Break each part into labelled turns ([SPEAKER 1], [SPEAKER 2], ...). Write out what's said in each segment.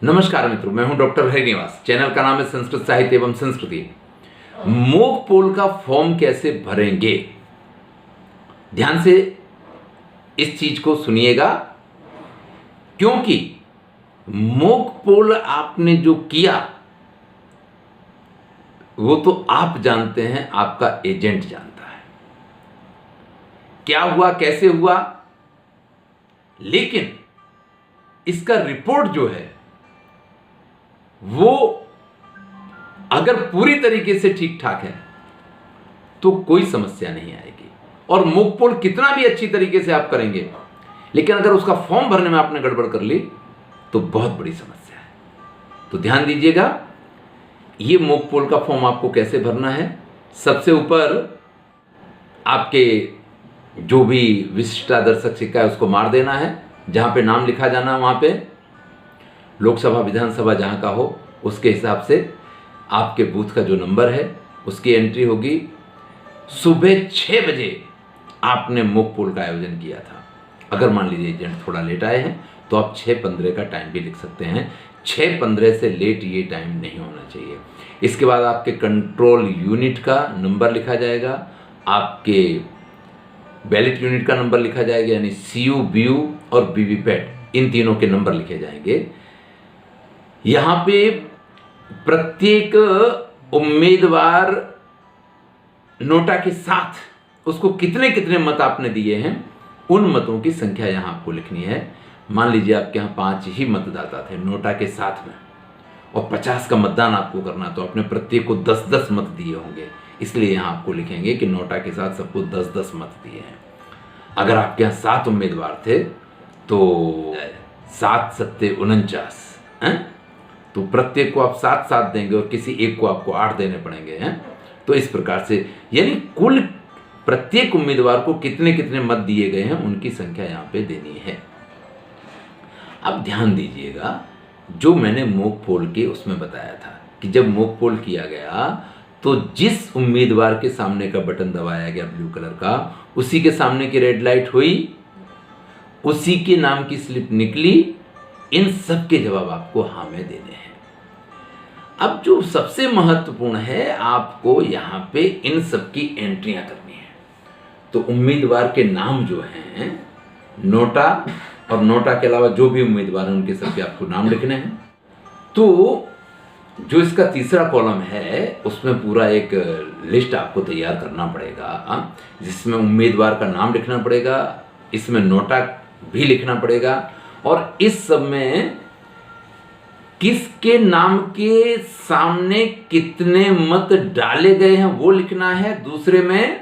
[SPEAKER 1] नमस्कार मित्रों, मैं हूं डॉक्टर हरिनिवास। चैनल का नाम है संस्कृत साहित्य एवं संस्कृति। मोक पोल का फॉर्म कैसे भरेंगे, ध्यान से इस चीज को सुनिएगा, क्योंकि मोक पोल आपने जो किया वो तो आप जानते हैं, आपका एजेंट जानता है क्या हुआ कैसे हुआ, लेकिन इसका रिपोर्ट जो है वो अगर पूरी तरीके से ठीक ठाक है तो कोई समस्या नहीं आएगी। और मोक पोल कितना भी अच्छी तरीके से आप करेंगे, लेकिन अगर उसका फॉर्म भरने में आपने गड़बड़ कर ली तो बहुत बड़ी समस्या है। तो ध्यान दीजिएगा, ये मोक पोल का फॉर्म आपको कैसे भरना है। सबसे ऊपर आपके जो भी विशिष्ट आदर्शक सिक्का है उसको मार देना है। जहां पे नाम लिखा जाना वहां पे लोकसभा विधानसभा जहां का हो उसके हिसाब से आपके बूथ का जो नंबर है उसकी एंट्री होगी। सुबह 6 बजे आपने मोक पोल का आयोजन किया था। अगर मान लीजिए एजेंट थोड़ा लेट आए हैं तो आप 6:15 का टाइम भी लिख सकते हैं। 6:15 से लेट ये टाइम नहीं होना चाहिए। इसके बाद आपके कंट्रोल यूनिट का नंबर लिखा जाएगा, आपके बैलेट यूनिट का नंबर लिखा जाएगा, यानी CU, BU और वीवीपैट, इन तीनों के नंबर लिखे जाएंगे। यहां पे प्रत्येक उम्मीदवार नोटा के साथ उसको कितने कितने मत आपने दिए हैं, उन मतों की संख्या यहां आपको लिखनी है। मान लीजिए आपके यहां 5 ही मतदाता थे नोटा के साथ में, और 50 का मतदान आपको करना, तो आपने प्रत्येक को 10-10 मत दिए होंगे। इसलिए यहां आपको लिखेंगे कि नोटा के साथ सबको 10-10 मत दिए हैं। अगर आपके यहां 7 उम्मीदवार थे तो 7 सत्ते 49 हैं, तो प्रत्येक को आप 7-7 देंगे और किसी एक को आपको 8 देने पड़ेंगे हैं। तो इस प्रकार से यानी कुल प्रत्येक उम्मीदवार को कितने कितने मत दिए गए हैं उनकी संख्या यहां पे देनी है। अब ध्यान दीजिएगा, जो मैंने मोक पोल के उसमें बताया था कि जब मोक पोल किया गया तो जिस उम्मीदवार के सामने का बटन दबाया गया ब्लू कलर का, उसी के सामने की रेड लाइट हुई, उसी के नाम की स्लिप निकली। इन सब के जवाब आपको हाँ में देने हैं। अब जो सबसे महत्वपूर्ण है, आपको यहां पे इन सब की एंट्रियां करनी है। तो उम्मीदवार के नाम जो हैं, नोटा और नोटा के अलावा जो भी उम्मीदवार हैं उनके सबके आपको नाम लिखने हैं। तो जो इसका तीसरा कॉलम है उसमें पूरा एक लिस्ट आपको तैयार करना पड़ेगा, जिसमें उम्मीदवार का नाम लिखना पड़ेगा, इसमें नोटा भी लिखना पड़ेगा, और इस सब में किसके नाम के सामने कितने मत डाले गए हैं वो लिखना है। दूसरे में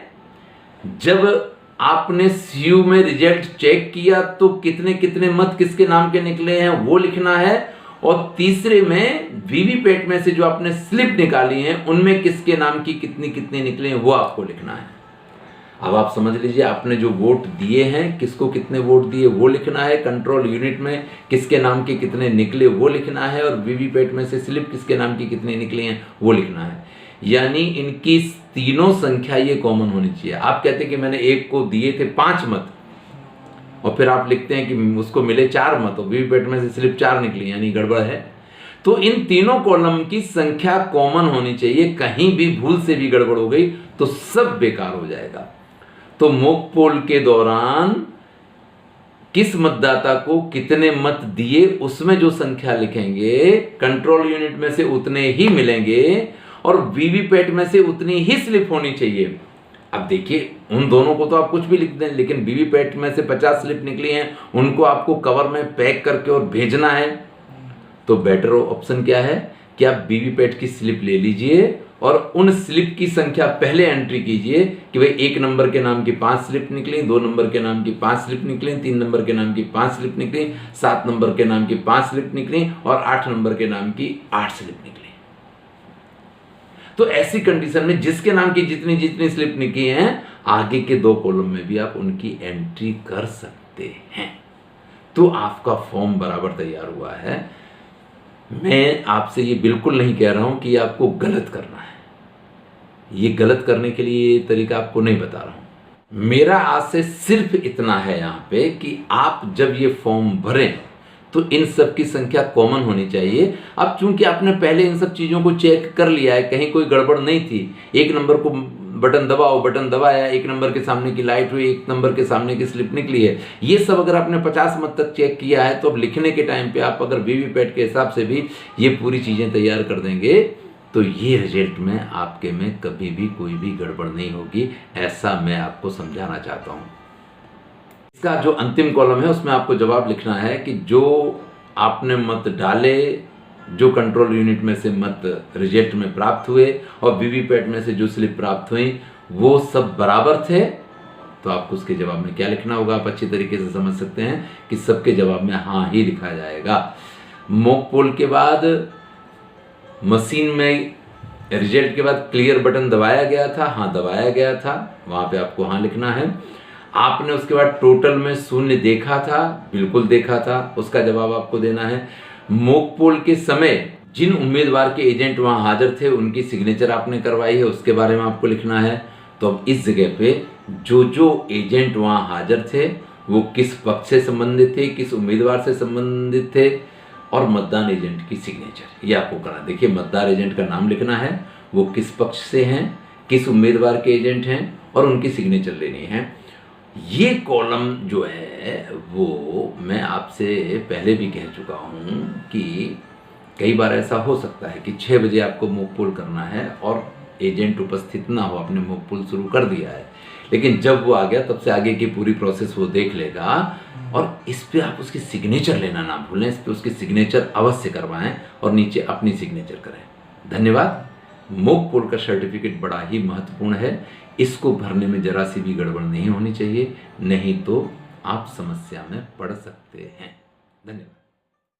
[SPEAKER 1] जब आपने CU में रिजल्ट चेक किया तो कितने कितने मत किसके नाम के निकले हैं वो लिखना है। और तीसरे में वीवीपैट में से जो आपने स्लिप निकाली है उनमें किसके नाम की कितनी कितनी निकले हैं वो आपको लिखना है। अब आप समझ लीजिए, आपने जो वोट दिए हैं, किसको कितने वोट दिए वो लिखना है, कंट्रोल यूनिट में किसके नाम के कितने निकले वो लिखना है, और वीवीपैट में से स्लिप किसके नाम की कितनी निकली हैं वो लिखना है। यानी इनकी तीनों संख्या ये कॉमन होनी चाहिए। आप कहते हैं कि मैंने एक को दिए थे 5 मत, और फिर आप लिखते हैं कि उसको मिले 4 मत और वीवीपैट में से स्लिप 4 निकली, यानी गड़बड़ है। तो इन तीनों कॉलम की संख्या कॉमन होनी चाहिए। कहीं भी भूल से भी गड़बड़ हो गई तो सब बेकार हो जाएगा। तो मोक पोल के दौरान किस मतदाता को कितने मत दिए उसमें जो संख्या लिखेंगे, कंट्रोल यूनिट में से उतने ही मिलेंगे, और वीवीपैट में से उतनी ही स्लिप होनी चाहिए। अब देखिए, उन दोनों को तो आप कुछ भी लिख दें, लेकिन वीवीपैट में से 50 स्लिप निकली हैं, उनको आपको कवर में पैक करके और भेजना है। तो बेटर ऑप्शन क्या है कि आप वीवीपैट की स्लिप ले लीजिए और उन स्लिप की संख्या पहले एंट्री कीजिए कि भाई 1 नंबर के नाम की 5 स्लिप निकली, 2 नंबर के नाम की 5 स्लिप निकली, 3 नंबर के नाम की 5 स्लिप निकली, 7 नंबर के नाम की 5 स्लिप निकली, और 8 नंबर के नाम की 8 स्लिप निकली। तो ऐसी कंडीशन में जिसके नाम की जितनी जितनी स्लिप निकली हैं, आगे के 2 कॉलम में भी आप उनकी एंट्री कर सकते हैं। तो आपका फॉर्म बराबर तैयार हुआ है। मैं आपसे ये बिल्कुल नहीं कह रहा हूं कि आपको गलत करना है, ये गलत करने के लिए ये तरीका आपको नहीं बता रहा हूं। मेरा आज से सिर्फ इतना है यहां पे कि आप जब ये फॉर्म भरें तो इन सब की संख्या कॉमन होनी चाहिए। अब चूंकि आपने पहले इन सब चीज़ों को चेक कर लिया है, कहीं कोई गड़बड़ नहीं थी, एक नंबर को बटन दबाओ, बटन दबाया, एक नंबर के सामने की लाइट हुई, एक नंबर के सामने की स्लिप निकली है, ये सब अगर आपने 50 मत तक चेक किया है, तो अब लिखने के टाइम पे आप अगर वीवीपैट के हिसाब से भी ये पूरी चीज़ें तैयार कर देंगे तो ये रिजल्ट में आपके में कभी भी कोई भी गड़बड़ नहीं होगी, ऐसा मैं आपको समझाना चाहता हूँ। इसका जो अंतिम कॉलम है उसमें आपको जवाब लिखना है कि जो आपने मत डाले, जो कंट्रोल यूनिट में से मत रिजल्ट में प्राप्त हुए और वीवीपैट में से जो स्लिप प्राप्त हुई वो सब बराबर थे। तो आपको उसके जवाब में क्या लिखना होगा, आप अच्छी तरीके से समझ सकते हैं कि सबके जवाब में हाँ ही लिखा जाएगा। मॉक पोल के बाद मशीन में रिजल्ट के बाद क्लियर बटन दबाया गया था, हाँ दबाया गया था, वहाँ पे आपको हाँ लिखना है। आपने उसके बाद टोटल में शून्य देखा था, बिल्कुल देखा था, उसका जवाब आपको देना है। मॉक पोल के समय जिन उम्मीदवार के एजेंट वहाँ हाजिर थे उनकी सिग्नेचर आपने करवाई है, उसके बारे में आपको लिखना है। तो अब इस जगह पे जो एजेंट वहाँ हाजिर थे वो किस पक्ष से संबंधित थे, किस उम्मीदवार से संबंधित थे, और मतदान एजेंट की सिग्नेचर ये आपको करना। देखिए मतदान एजेंट का नाम लिखना है, वो किस पक्ष से हैं, किस उम्मीदवार के एजेंट हैं, और उनकी सिग्नेचर लेनी है। ये कॉलम जो है वो मैं आपसे पहले भी कह चुका हूँ कि कई बार ऐसा हो सकता है कि 6 बजे आपको मॉक पोल करना है और एजेंट उपस्थित ना हो, आपने मॉक पोल शुरू कर दिया है, लेकिन जब वो आ गया तब से आगे की पूरी प्रोसेस वो देख लेगा। और इस पे आप उसकी सिग्नेचर लेना ना भूलें, इस पे उसकी सिग्नेचर अवश्य करवाएं और नीचे अपनी सिग्नेचर करें। धन्यवाद। मॉक पोल का सर्टिफिकेट बड़ा ही महत्वपूर्ण है, इसको भरने में जरा सी भी गड़बड़ नहीं होनी चाहिए, नहीं तो आप समस्या में पड़ सकते हैं। धन्यवाद।